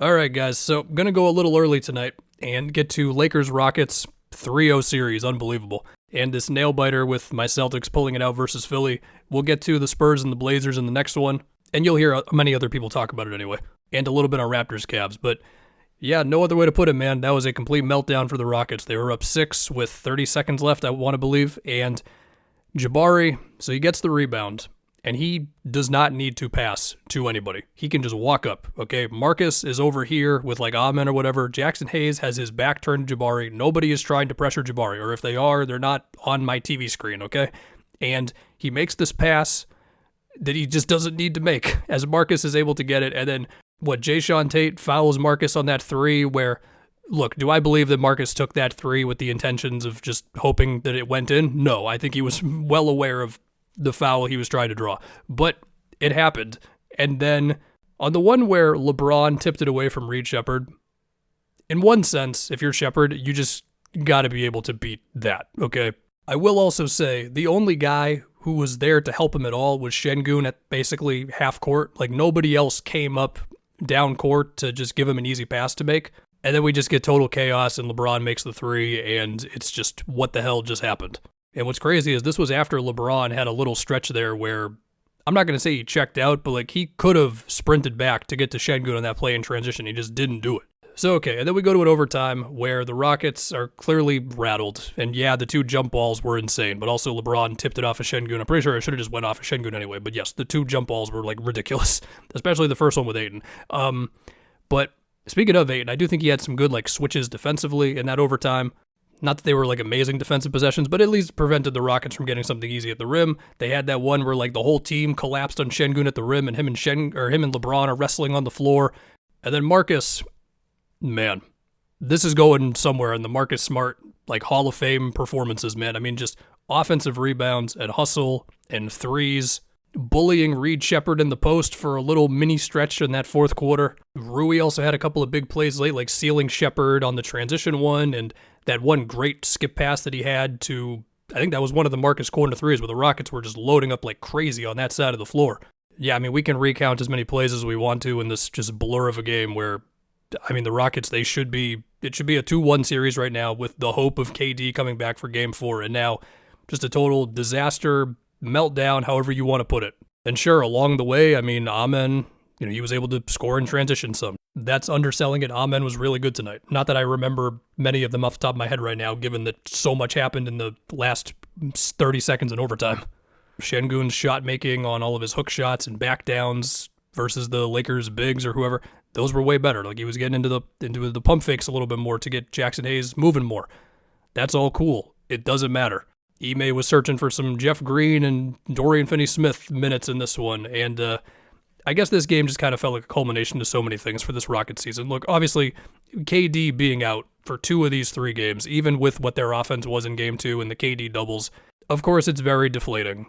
All right, guys, so I'm going to go a little early tonight and get to Lakers-Rockets 3-0 series. Unbelievable. And this nail-biter with my Celtics pulling it out versus Philly. We'll get to the Spurs and the Blazers in the next one, and you'll hear many other people talk about it anyway. And a little bit on Raptors-Cavs, but yeah, no other way to put it, man. That was a complete meltdown for the Rockets. They were up 6 with 30 seconds left, I want to believe, and Jabari, so he gets the rebound. And he does not need to pass to anybody. He can just walk up, okay? Marcus is over here with like Amen or whatever. Jackson Hayes has his back turned to Jabari. Nobody is trying to pressure Jabari, or if they are, they're not on my TV screen, okay? And he makes this pass that he just doesn't need to make as Marcus is able to get it. And then Jayshawn Tate fouls Marcus on that three where, look, do I believe that Marcus took that three with the intentions of just hoping that it went in? No, I think he was well aware of the foul he was trying to draw, but it happened. And then on the one where LeBron tipped it away from Reed Shepherd, in one sense, if you're Shepherd, you just got to be able to beat that, okay? I will also say the only guy who was there to help him at all was Şengün at basically half court. Like nobody else came up down court to just give him an easy pass to make. And then we just get total chaos and LeBron makes the three and it's just what the hell just happened. And what's crazy is this was after LeBron had a little stretch there where, I'm not going to say he checked out, but like he could have sprinted back to get to Şengün on that play in transition. He just didn't do it. So, okay, and then we go to an overtime where the Rockets are clearly rattled. And yeah, the two jump balls were insane, but also LeBron tipped it off of Şengün. I'm pretty sure it should have just went off of Şengün anyway. But yes, the two jump balls were like ridiculous, especially the first one with Ayton. But speaking of Ayton, I do think he had some good like switches defensively in that overtime. Not that they were like amazing defensive possessions, but at least prevented the Rockets from getting something easy at the rim. They had that one where like the whole team collapsed on Şengün at the rim, and him and LeBron are wrestling on the floor. And then Marcus, man, this is going somewhere in the Marcus Smart like Hall of Fame performances, man. I mean, just offensive rebounds and hustle and threes, bullying Reed Shepherd in the post for a little mini stretch in that fourth quarter. Rui also had a couple of big plays late, like sealing Shepherd on the transition one, and that one great skip pass that he had to, I think that was one of the Marcus corner threes where the Rockets were just loading up like crazy on that side of the floor. Yeah, I mean, we can recount as many plays as we want to in this just blur of a game where, I mean, the Rockets, it should be a 2-1 series right now with the hope of KD coming back for game 4, and now just a total disaster, meltdown, however you want to put it. And sure, along the way, I mean, Amen, he was able to score in transition some. That's underselling it. Amen was really good tonight. Not that I remember many of them off the top of my head right now, given that so much happened in the last 30 seconds in overtime. Şengün's shot making on all of his hook shots and back downs versus the Lakers bigs or whoever, those were way better. Like he was getting into the pump fakes a little bit more to get Jackson Hayes moving more. That's all cool. It doesn't matter. Ime was searching for some Jeff Green and Dorian Finney-Smith minutes in this one, and I guess this game just kind of felt like a culmination to so many things for this Rockets season. Look, obviously, KD being out for 2 of these 3 games, even with what their offense was in game 2 and the KD doubles, of course it's very deflating.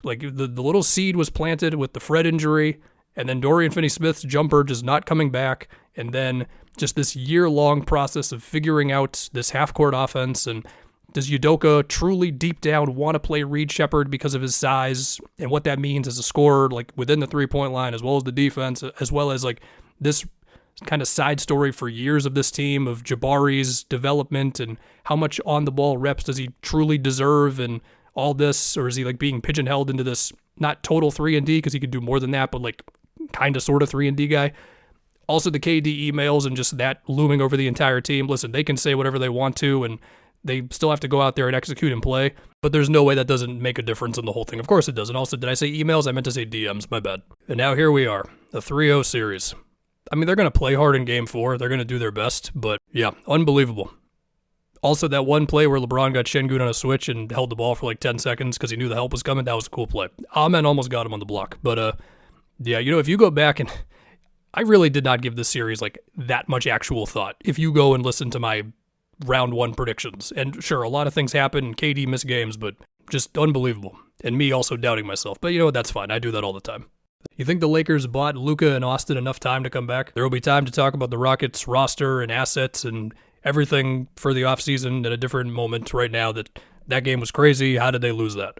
Like, the little seed was planted with the Fred injury, and then Dorian Finney-Smith's jumper just not coming back, and then just this year-long process of figuring out this half-court offense, and does Udoka truly deep down want to play Reed Shepherd because of his size and what that means as a scorer, like within the 3-point line, as well as the defense, as well as like this kind of side story for years of this team of Jabari's development and how much on the ball reps does he truly deserve and all this, or is he like being pigeonholed into this not total 3-and-D because he could do more than that, but like kind of sort of 3-and-D guy. Also the KD emails and just that looming over the entire team. Listen, they can say whatever they want to and they still have to go out there and execute and play, but there's no way that doesn't make a difference in the whole thing. Of course it does. And also, did I say emails? I meant to say DMs. My bad. And now here we are, a 3-0 series. I mean, they're going to play hard in game 4. They're going to do their best, but yeah, unbelievable. Also, that one play where LeBron got Şengün on a switch and held the ball for like 10 seconds because he knew the help was coming, that was a cool play. Amen almost got him on the block. But yeah, if you go back and I really did not give this series like that much actual thought. If you go and listen to my round 1 predictions, and sure, a lot of things happen and KD missed games, but just unbelievable. And me also doubting myself. But you know what? That's fine. I do that all the time. You think the Lakers bought Luka and Austin enough time to come back? There will be time to talk about the Rockets roster and assets and everything for the offseason at a different moment right now. That game was crazy. How did they lose that?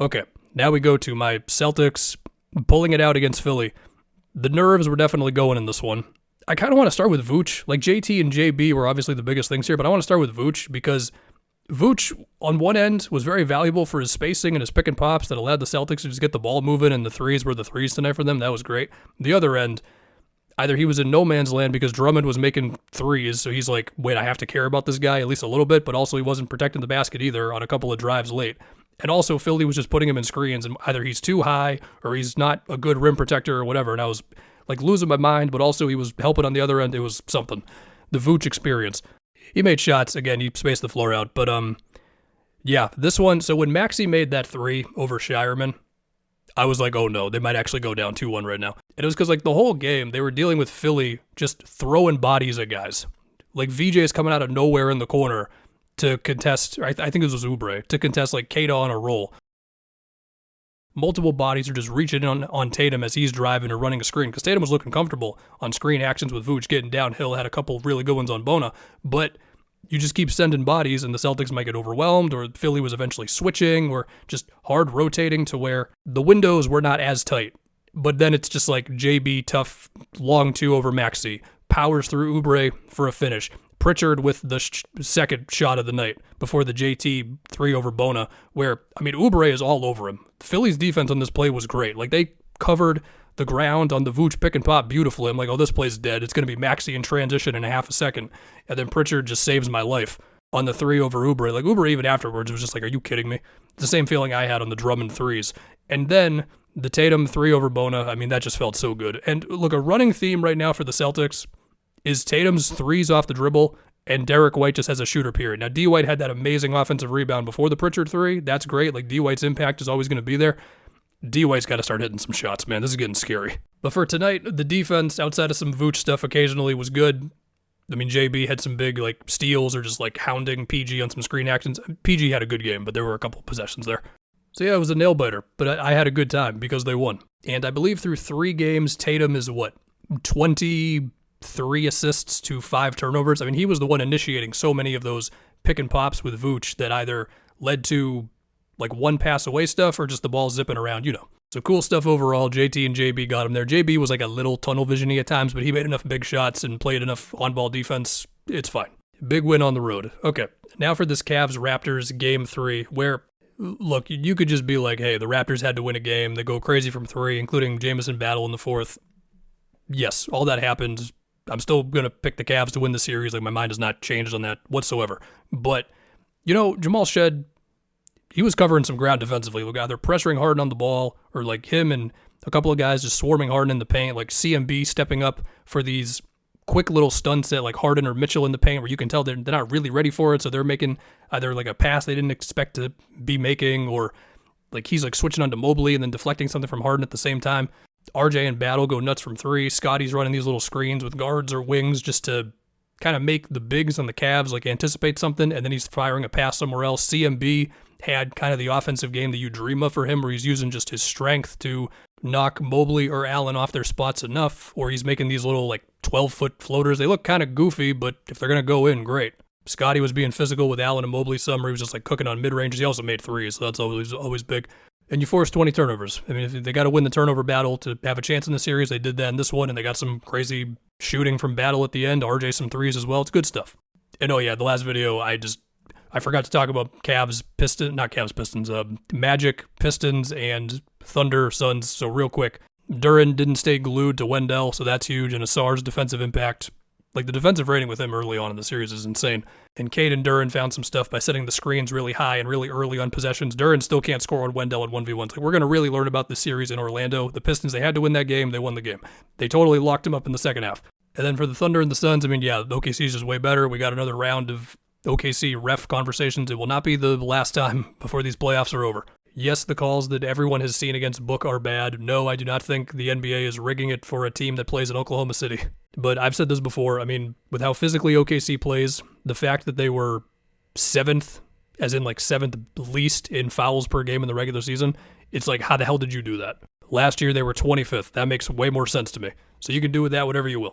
Okay, now we go to my Celtics pulling it out against Philly. The nerves were definitely going in this one. I kind of want to start with Vooch. Like, JT and JB were obviously the biggest things here, but I want to start with Vooch because Vooch, on one end, was very valuable for his spacing and his pick and pops that allowed the Celtics to just get the ball moving, and the threes were the threes tonight for them. That was great. The other end, either he was in no man's land because Drummond was making threes, so he's like, wait, I have to care about this guy at least a little bit, but also he wasn't protecting the basket either on a couple of drives late. And also, Philly was just putting him in screens, and either he's too high or he's not a good rim protector or whatever, and I was like losing my mind, but also he was helping on the other end. It was something. The Vooch experience. He made shots. Again, he spaced the floor out, but yeah, this one, so when Maxey made that three over Shireman, I was like, oh no, they might actually go down 2-1 right now. And it was because like the whole game, they were dealing with Philly just throwing bodies at guys. Like VJ is coming out of nowhere in the corner to contest, I think this was Oubre, to contest like Keita on a roll. Multiple bodies are just reaching on Tatum as he's driving or running a screen, because Tatum was looking comfortable on screen actions with Vooch getting downhill, had a couple really good ones on Bona, but you just keep sending bodies and the Celtics might get overwhelmed, or Philly was eventually switching or just hard rotating to where the windows were not as tight. But then it's just like JB tough, long two over Maxey, powers through Oubre for a finish. Pritchard with the second shot of the night before the JT 3 over Bona, where, I mean, Oubre is all over him. Philly's defense on this play was great. Like, they covered the ground on the Vooch pick and pop beautifully. I'm like, oh, this play's dead. It's going to be Maxey in transition in a half a second. And then Pritchard just saves my life on the 3 over Oubre. Like, Oubre even afterwards was just like, are you kidding me? It's the same feeling I had on the Drummond threes. And then the Tatum 3 over Bona, I mean, that just felt so good. And look, a running theme right now for the Celtics is Tatum's threes off the dribble, and Derek White just has a shooter period. Now, D. White had that amazing offensive rebound before the Pritchard 3. That's great. Like, D. White's impact is always going to be there. D. White's got to start hitting some shots, man. This is getting scary. But for tonight, the defense, outside of some Vooch stuff occasionally, was good. I mean, JB had some big, like, steals or just, like, hounding PG on some screen actions. PG had a good game, but there were a couple possessions there. So, yeah, it was a nail-biter, but I had a good time because they won. And I believe through 3 games, Tatum is, 23 assists to 5 turnovers. I mean, he was the one initiating so many of those pick and pops with Vooch that either led to like one pass away stuff or just the ball zipping around, you know. So cool stuff overall. JT and JB got him there. JB was like a little tunnel vision-y at times, but he made enough big shots and played enough on-ball defense. It's fine. Big win on the road. Okay, now for this Cavs-Raptors Game 3, where, look, you could just be like, hey, the Raptors had to win a game. They go crazy from 3, including Jamison Battle in the 4th. Yes, all that happened. I'm still going to pick the Cavs to win the series. Like, my mind has not changed on that whatsoever. But, you know, Jamal Shed, he was covering some ground defensively. Look, either pressuring Harden on the ball or, like, him and a couple of guys just swarming Harden in the paint, like CMB stepping up for these quick little stunts at, like, Harden or Mitchell in the paint where you can tell they're not really ready for it, so they're making either, like, a pass they didn't expect to be making, or, like, he's, like, switching onto Mobley and then deflecting something from Harden at the same time. RJ and Battle go nuts from 3. Scotty's running these little screens with guards or wings just to kind of make the bigs on the Cavs like anticipate something, and then he's firing a pass somewhere else. CMB had kind of the offensive game that you dream of for him, where he's using just his strength to knock Mobley or Allen off their spots enough, or he's making these little like 12-foot floaters. They look kind of goofy, but if they're going to go in, great. Scotty was being physical with Allen and Mobley some, where he was just like cooking on mid-ranges. He also made 3s, so that's always big. And you force 20 turnovers. I mean, if they got to win the turnover battle to have a chance in the series. They did that in this one, and they got some crazy shooting from Battle at the end. RJ some 3s as well. It's good stuff. And oh yeah, the last video, I forgot to talk about Pistons, Magic, Pistons, and Thunder, Suns. So real quick, Duran didn't stay glued to Wendell, so that's huge. And Asar's defensive impact, like the defensive rating with him early on in the series is insane. And Cade and Duran found some stuff by setting the screens really high and really early on possessions. Duran still can't score on Wendell at 1v1s. Like, we're going to really learn about this series in Orlando. The Pistons, they had to win that game. They won the game. They totally locked him up in the second half. And then for the Thunder and the Suns, I mean, yeah, OKC's just way better. We got another round of OKC ref conversations. It will not be the last time before these playoffs are over. Yes, the calls that everyone has seen against Book are bad. No, I do not think the NBA is rigging it for a team that plays in Oklahoma City. But I've said this before. I mean, with how physically OKC plays, the fact that they were 7th, as in like 7th least in fouls per game in the regular season, it's like, how the hell did you do that? Last year, they were 25th. That makes way more sense to me. So you can do with that whatever you will.